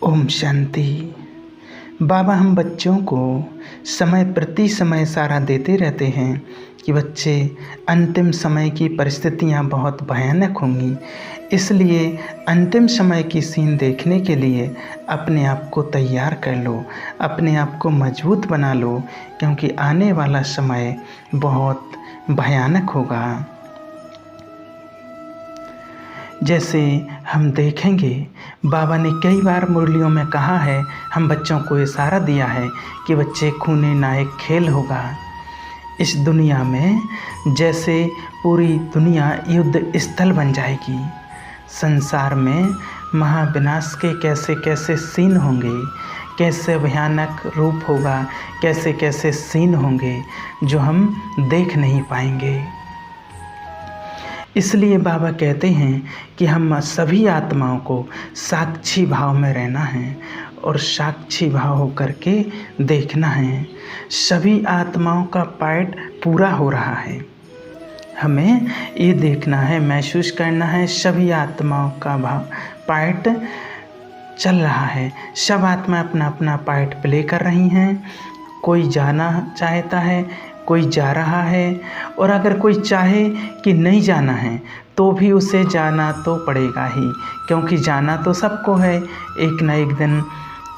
ओम शांति। बाबा हम बच्चों को समय प्रति समय सारा देते रहते हैं कि बच्चे अंतिम समय की परिस्थितियां बहुत भयानक होंगी, इसलिए अंतिम समय की सीन देखने के लिए अपने आप को तैयार कर लो, अपने आप को मजबूत बना लो, क्योंकि आने वाला समय बहुत भयानक होगा। जैसे हम देखेंगे, बाबा ने कई बार मुरलियों में कहा है, हम बच्चों को इशारा दिया है कि बच्चे खूने नायक खेल होगा। इस दुनिया में जैसे पूरी दुनिया युद्ध स्थल बन जाएगी। संसार में महाविनाश के कैसे कैसे सीन होंगे, कैसे भयानक रूप होगा, कैसे कैसे सीन होंगे जो हम देख नहीं पाएंगे। इसलिए बाबा कहते हैं कि हम सभी आत्माओं को साक्षी भाव में रहना है और साक्षी भाव होकर के देखना है। सभी आत्माओं का पार्ट पूरा हो रहा है, हमें ये देखना है, महसूस करना है, सभी आत्माओं का पार्ट चल रहा है। सब आत्मा अपना अपना पार्ट प्ले कर रही हैं। कोई जाना चाहता है, कोई जा रहा है, और अगर कोई चाहे कि नहीं जाना है तो भी उसे जाना तो पड़ेगा ही, क्योंकि जाना तो सबको है एक न एक दिन।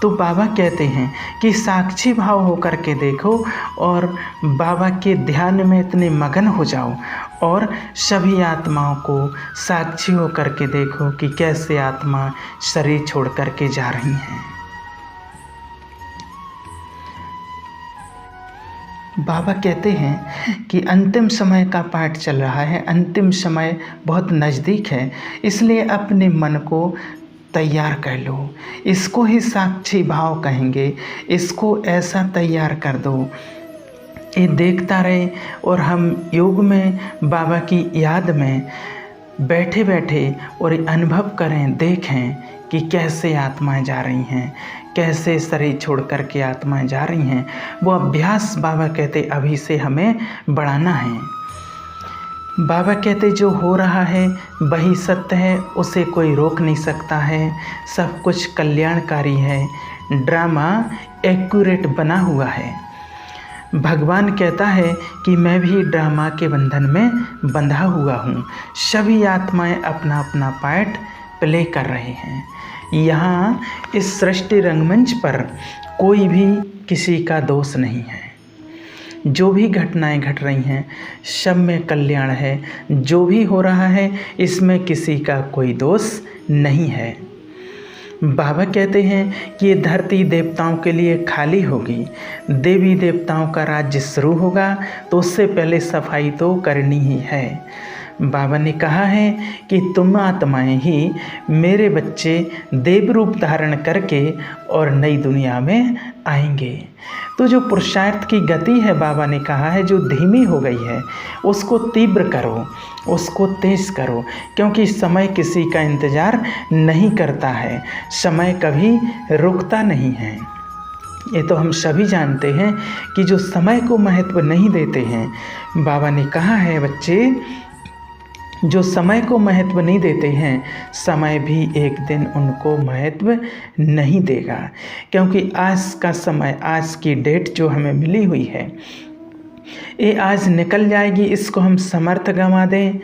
तो बाबा कहते हैं कि साक्षी भाव होकर के देखो और बाबा के ध्यान में इतने मगन हो जाओ और सभी आत्माओं को साक्षी होकर के देखो कि कैसे आत्मा शरीर छोड़ कर के जा रही हैं। बाबा कहते हैं कि अंतिम समय का पाठ चल रहा है, अंतिम समय बहुत नज़दीक है, इसलिए अपने मन को तैयार कर लो। इसको ही साक्षी भाव कहेंगे, इसको ऐसा तैयार कर दो ये देखता रहे और हम योग में बाबा की याद में बैठे बैठे और अनुभव करें, देखें कि कैसे आत्माएं जा रही हैं, कैसे शरीर छोड़ कर के आत्माएं जा रही हैं। वो अभ्यास बाबा कहते अभी से हमें बढ़ाना है। बाबा कहते जो हो रहा है वही सत्य है, उसे कोई रोक नहीं सकता है, सब कुछ कल्याणकारी है, ड्रामा एक्यूरेट बना हुआ है। भगवान कहता है कि मैं भी ड्रामा के बंधन में बंधा हुआ हूँ। सभी आत्माएं अपना अपना पार्ट प्ले कर रहे हैं। यहाँ इस सृष्टि रंगमंच पर कोई भी किसी का दोष नहीं है। जो भी घटनाएं घट रही हैं सब में कल्याण है, जो भी हो रहा है इसमें किसी का कोई दोष नहीं है। बाबा कहते हैं कि ये धरती देवताओं के लिए खाली होगी, देवी देवताओं का राज्य शुरू होगा, तो उससे पहले सफाई तो करनी ही है। बाबा ने कहा है कि तुम आत्माएं ही मेरे बच्चे देव रूप धारण करके और नई दुनिया में आएंगे। तो जो पुरुषार्थ की गति है, बाबा ने कहा है जो धीमी हो गई है उसको तीव्र करो, उसको तेज करो, क्योंकि समय किसी का इंतज़ार नहीं करता है, समय कभी रुकता नहीं है। ये तो हम सभी जानते हैं कि जो समय को महत्व नहीं देते हैं, बाबा ने कहा है बच्चे जो समय को महत्व नहीं देते हैं, समय भी एक दिन उनको महत्व नहीं देगा, क्योंकि आज का समय, आज की डेट जो हमें मिली हुई है ये आज निकल जाएगी। इसको हम समर्थ गंवा दें,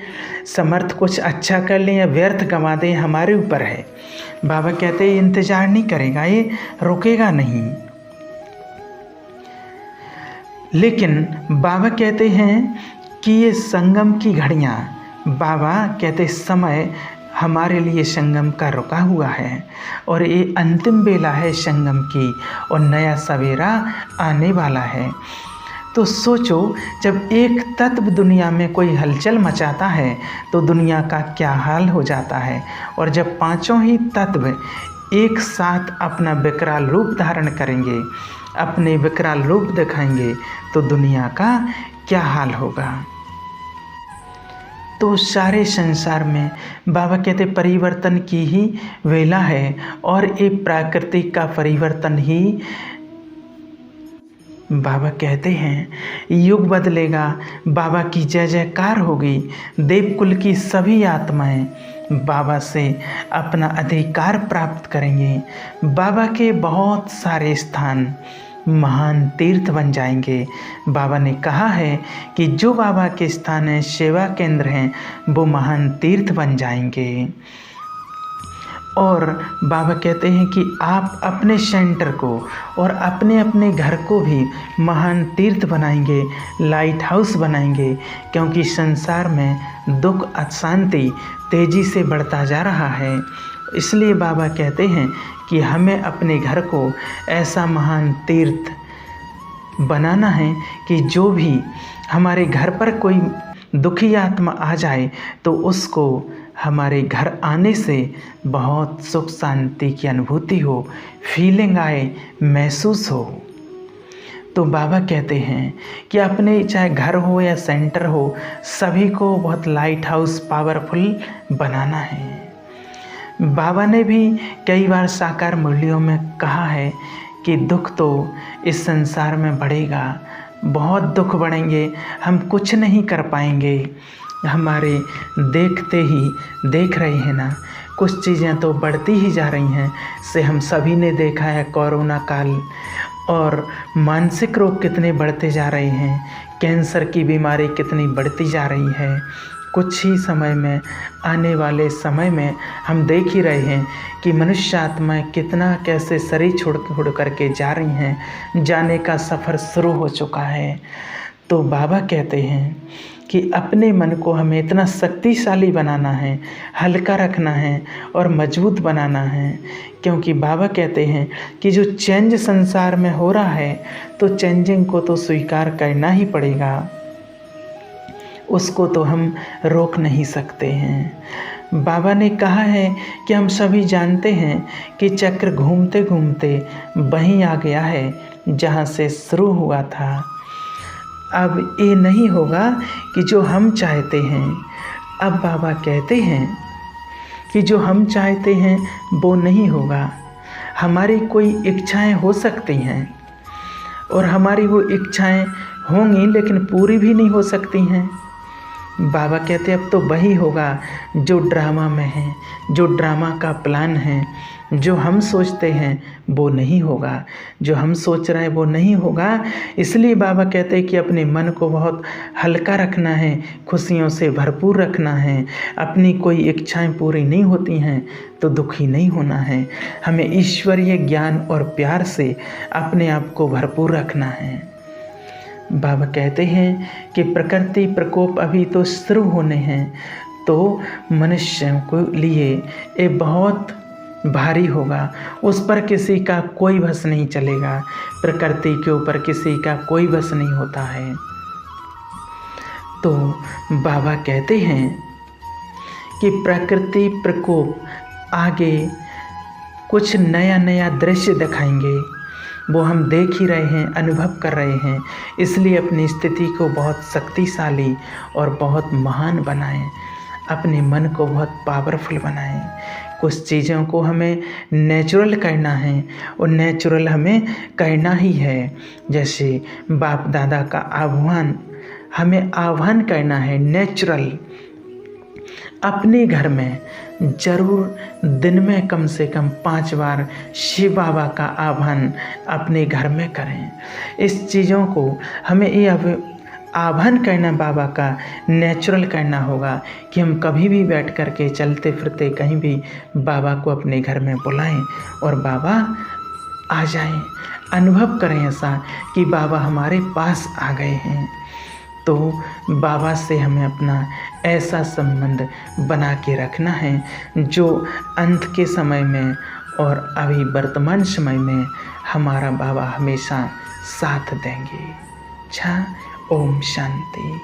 समर्थ कुछ अच्छा कर लें या व्यर्थ गंवा दें, हमारे ऊपर है। बाबा कहते हैं इंतज़ार नहीं करेगा, ये रुकेगा नहीं। लेकिन बाबा कहते हैं कि ये संगम की घड़ियाँ, बाबा कहते समय हमारे लिए संगम का रुका हुआ है और ये अंतिम बेला है संगम की और नया सवेरा आने वाला है। तो सोचो, जब एक तत्व दुनिया में कोई हलचल मचाता है तो दुनिया का क्या हाल हो जाता है, और जब पांचों ही तत्व एक साथ अपना विकराल रूप धारण करेंगे, अपने विकराल रूप दिखाएंगे, तो दुनिया का क्या हाल होगा। तो सारे संसार में बाबा कहते परिवर्तन की ही वेला है और ये प्रकृति का परिवर्तन ही बाबा कहते हैं युग बदलेगा, बाबा की जय जयकार होगी, देवकुल की सभी आत्माएं बाबा से अपना अधिकार प्राप्त करेंगे। बाबा के बहुत सारे स्थान महान तीर्थ बन जाएंगे। बाबा ने कहा है कि जो बाबा के स्थान हैं, सेवा केंद्र हैं, वो महान तीर्थ बन जाएंगे। और बाबा कहते हैं कि आप अपने सेंटर को और अपने अपने घर को भी महान तीर्थ बनाएंगे, लाइट हाउस बनाएंगे, क्योंकि संसार में दुख अशांति तेज़ी से बढ़ता जा रहा है। इसलिए बाबा कहते हैं कि हमें अपने घर को ऐसा महान तीर्थ बनाना है कि जो भी हमारे घर पर कोई दुखी आत्मा आ जाए तो उसको हमारे घर आने से बहुत सुख शांति की अनुभूति हो, फीलिंग आए, महसूस हो। तो बाबा कहते हैं कि अपने चाहे घर हो या सेंटर हो, सभी को बहुत लाइट हाउस पावरफुल बनाना है। बाबा ने भी कई बार साकार मुरलियों में कहा है कि दुख तो इस संसार में बढ़ेगा, बहुत दुख बढ़ेंगे, हम कुछ नहीं कर पाएंगे। हमारे देखते ही देख रहे हैं ना, कुछ चीज़ें तो बढ़ती ही जा रही हैं। से हम सभी ने देखा है कोरोना काल, और मानसिक रोग कितने बढ़ते जा रहे हैं, कैंसर की बीमारी कितनी बढ़ती जा रही है। कुछ ही समय में, आने वाले समय में हम देख ही रहे हैं कि मनुष्य आत्माएँ कितना कैसे शरीर छोड़ करके जा रही हैं, जाने का सफ़र शुरू हो चुका है। तो बाबा कहते हैं कि अपने मन को हमें इतना शक्तिशाली बनाना है, हल्का रखना है और मजबूत बनाना है, क्योंकि बाबा कहते हैं कि जो चेंज संसार में हो रहा है तो चेंजिंग को तो स्वीकार करना ही पड़ेगा, उसको तो हम रोक नहीं सकते हैं। बाबा ने कहा है कि हम सभी जानते हैं कि चक्र घूमते घूमते वहीं आ गया है जहाँ से शुरू हुआ था। अब ये नहीं होगा कि जो हम चाहते हैं, अब बाबा कहते हैं कि जो हम चाहते हैं वो नहीं होगा। हमारी कोई इच्छाएं हो सकती हैं और हमारी वो इच्छाएं होंगी लेकिन पूरी भी नहीं हो सकती हैं। बाबा कहते अब तो वही होगा जो ड्रामा में है, जो ड्रामा का प्लान है। जो हम सोचते हैं वो नहीं होगा, जो हम सोच रहे हैं वो नहीं होगा। इसलिए बाबा कहते हैं कि अपने मन को बहुत हल्का रखना है, खुशियों से भरपूर रखना है। अपनी कोई इच्छाएं पूरी नहीं होती हैं तो दुखी नहीं होना है। हमें ईश्वरीय ज्ञान और प्यार से अपने आप को भरपूर रखना है। बाबा कहते हैं कि प्रकृति प्रकोप अभी तो शुरू होने हैं, तो मनुष्य को लिए ये बहुत भारी होगा। उस पर किसी का कोई बस नहीं चलेगा, प्रकृति के ऊपर किसी का कोई बस नहीं होता है। तो बाबा कहते हैं कि प्रकृति प्रकोप आगे कुछ नया नया दृश्य दिखाएंगे, वो हम देख ही रहे हैं, अनुभव कर रहे हैं। इसलिए अपनी स्थिति को बहुत शक्तिशाली और बहुत महान बनाएं, अपने मन को बहुत पावरफुल बनाएं। कुछ चीज़ों को हमें नेचुरल करना है और नेचुरल हमें करना ही है। जैसे बाप दादा का आह्वान हमें आह्वान करना है नेचुरल। अपने घर में ज़रूर दिन में कम से कम 5 बार शिव बाबा का आह्वान अपने घर में करें। इस चीज़ों को हमें ये आह्वान करना बाबा का नेचुरल करना होगा कि हम कभी भी बैठ कर के चलते फिरते कहीं भी बाबा को अपने घर में बुलाएं और बाबा आ जाएं। अनुभव करें ऐसा कि बाबा हमारे पास आ गए हैं। तो बाबा से हमें अपना ऐसा संबंध बना के रखना है जो अंत के समय में और अभी वर्तमान समय में हमारा बाबा हमेशा साथ देंगे। अच्छा, ओम शांति।